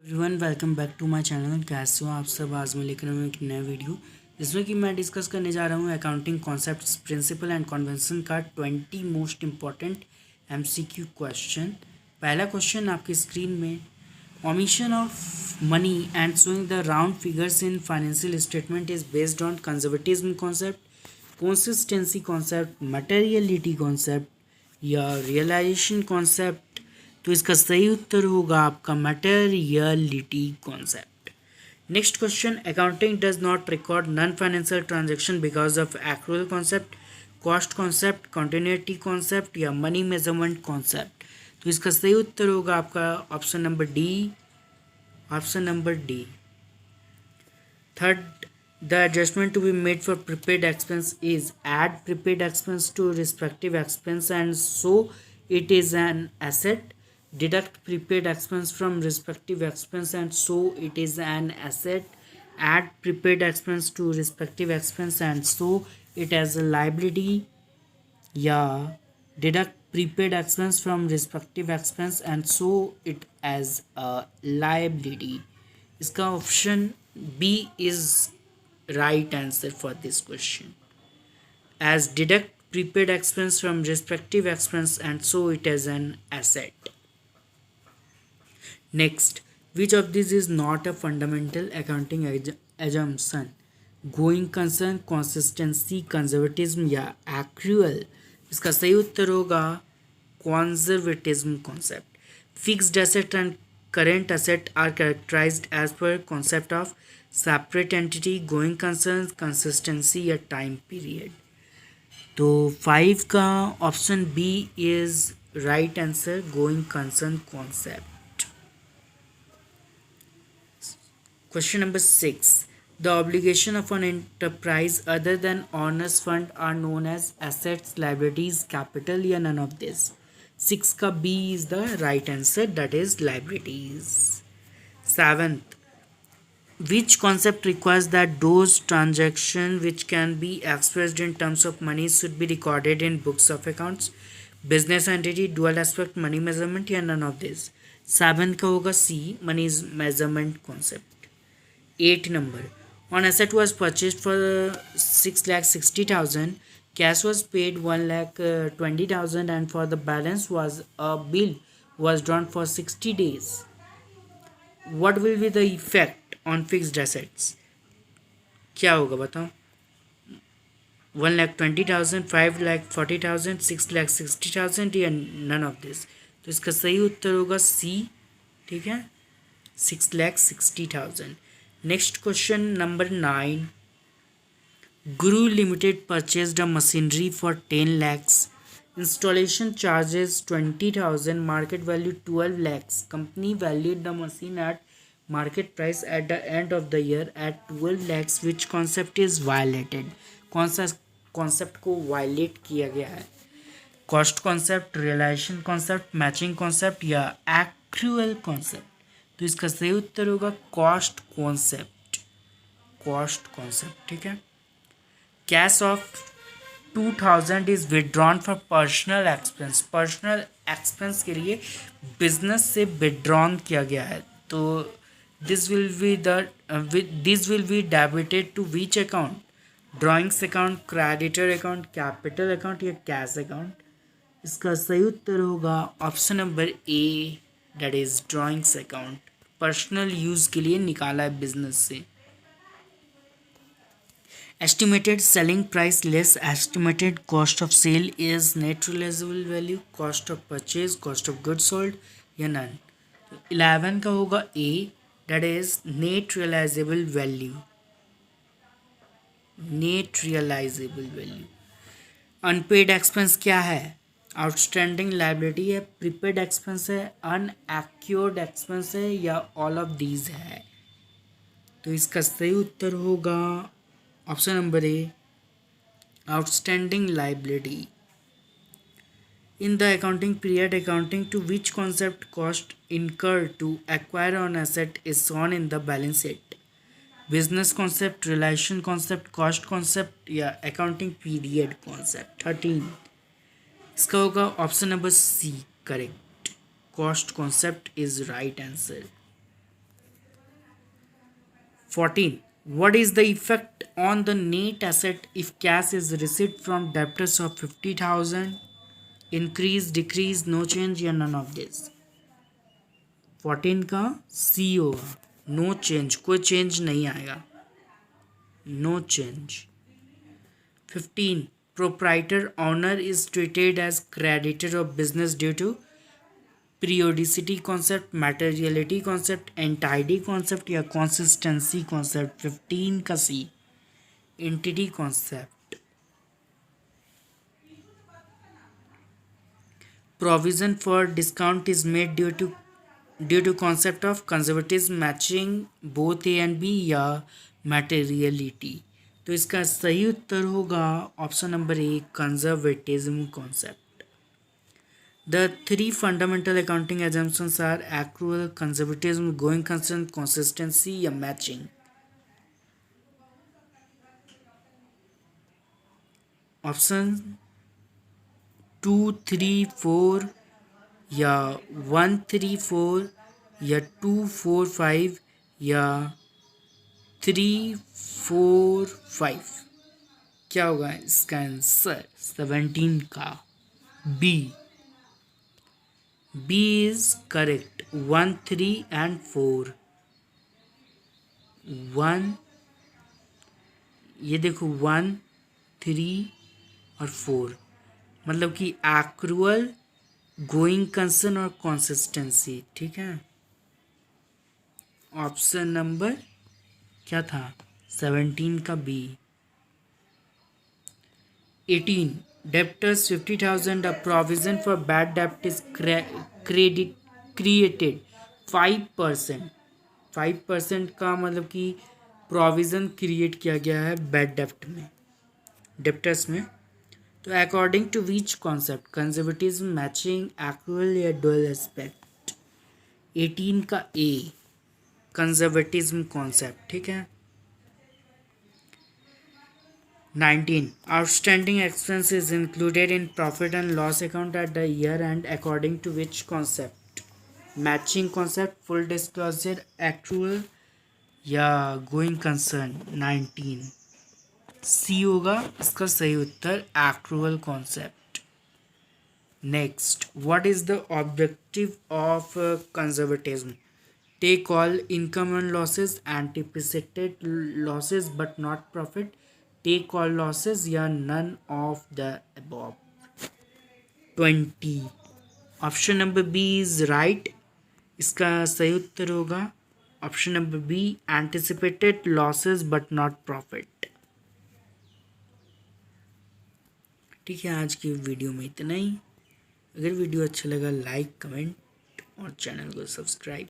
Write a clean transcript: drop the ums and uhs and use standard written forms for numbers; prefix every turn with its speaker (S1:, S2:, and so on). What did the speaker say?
S1: Everyone welcome back to my channel. कैसे हो आप सब? आज मैं लेकर आऊँ एक नया वीडियो जिसमें कि मैं डिस्कस करने जा रहा हूँ accounting concepts, principle and convention का 20 मोस्ट इम्पॉर्टेंट एमसीक्यू क्वेश्चन। पहला क्वेश्चन आपकी स्क्रीन में, omission of money and showing the round figures in financial statement is based on conservatism concept, consistency concept, materiality concept या realization concept। तो इसका सही उत्तर होगा आपका materiality concept। Next question, accounting does not record non financial transaction because of accrual concept, cost concept, continuity concept या money measurement concept. तो इसका सही उत्तर होगा आपका option number D. Option number D. Third, the adjustment to be made for prepaid expense is add prepaid expense to respective expense and so it is an asset, deduct prepaid expense from respective expense and so it is an asset, add prepaid expense to respective expense and so it as a liability या deduct prepaid expense from respective expense and so it as a liability। इसका option B is right answer for this question, as deduct prepaid expense from respective expense and so it as an asset। Next, which of these is not a fundamental accounting assumption? Going concern, consistency, conservatism या accrual। इसका सही उत्तर होगा conservatism concept। Fixed asset and current asset are characterized as per concept of separate entity, going concern, consistency या time period। तो 5 का option B is right answer, going concern concept. Question number 6. The obligation of an enterprise other than owners fund are known as assets, liabilities, capital या none of this। 6 का B is the right answer, that is liabilities। 7th, which concept requires that those transactions which can be expressed in terms of money should be recorded in books of accounts? Business entity, dual aspect, money measurement या none of this। 7 का होगा C, money measurement concept। 8 number, on asset was purchased for 6,60,000, cash was paid 1,20,000 and for the balance was a bill was drawn for 60 days। what will be the effect on fixed assets? क्या होगा बताओ? 1,20,000, 5,40,000, 6,60,000 या none of this. तो इसका सही उत्तर होगा सी। ठीक है, 6,60,000। Next question number 9, Guru limited purchased a machinery for 10 lakhs, installation charges 20,000, market value 12 lakhs, company valued the machine at market price at the end of the year at 12 lakhs, which concept is violated? कौन सा concept को violet किया गया है? Cost concept, realisation concept, matching concept या accrual concept. तो इसका सही उत्तर होगा कॉस्ट कॉन्सेप्ट। Cost concept. ठीक है, cash of 2,000 is withdrawn for personal expense. Personal expense के लिए बिजनेस से विदड्रॉन किया गया है। तो this will be debited to which account? Drawings account, creditor account, capital account या कैश अकाउंट। इसका सही उत्तर होगा option number A, that is drawings account. Personal use के लिए निकाला है बिजनेस से। Estimated selling price less estimated cost of sale is net realizable value, cost of purchase, cost of goods sold या none। 11 का होगा A, that is net realizable value। net realizable value। Unpaid expense क्या है? Outstanding liability है, prepaid expense है, unaccrued expense है या all of these है। तो इसका सही उत्तर होगा option number A, outstanding liability। In the accounting period, accounting to which concept cost incurred to acquire an asset is shown in the balance sheet? Business concept, relation concept, cost concept या accounting period concept। 13, इसका होगा option number C correct, cost concept is right answer. 14. What is the effect on the net asset if cash is received from debtors of 50,000? Increase, decrease, no change या none of this? 14 का सी होगा, no change, कोई change नहीं आएगा, no change. 15. Proprietor owner is treated as creditor of business due to periodicity concept, materiality concept, entity concept या consistency concept. 15 का सी, entity concept. Provision for discount is made due to concept of conservatism matching both A and B या materiality. तो इसका सही उत्तर होगा option number A, conservatism concept. The three fundamental accounting assumptions are accrual, conservatism, going concern, consistency या matching. Option 2, 3, 4 या 1, 3, 4 या 2, 4, 5 या 3, 4, 5. क्या होगा इसका आंसर? 17 का B. B is correct. 1, 3 and 4. 1, ये देखो 1, 3 और 4, मतलब कि एक्रुअल, गोइंग कंसर्न और कंसिस्टेंसी. ठीक है, ऑप्शन नंबर क्या था? 17 का B. 18. Debtors 50,000. A provision for bad debt is created 5%. 5% का मतलब कि प्रोविज़न क्रिएट किया गया है बैड डेप्ट में, डेप्टर्स में. तो according to which concept? Conservatism, matching, accrual या डुअल एस्पेक्ट? 18 का ए, कंजर्वेटिज्म कॉन्सेप्ट. ठीक है. 19. Outstanding expense is included in profit and loss account at the year end according to which concept? Matching concept, full disclosure, accrual या going concern? 19 सी होगा इसका सही उत्तर, accrual concept. Next, what is the objective of conservatism? Take all income and losses, anticipated losses but not profit, take all losses या none of the above. 20. Option number B is right. इसका सही उत्तर होगा option number B, anticipated losses but not profit. ठीक है, आज की video में इतना ही. अगर वीडियो अच्छा लगा लाइक, कमेंट और चैनल को सब्सक्राइब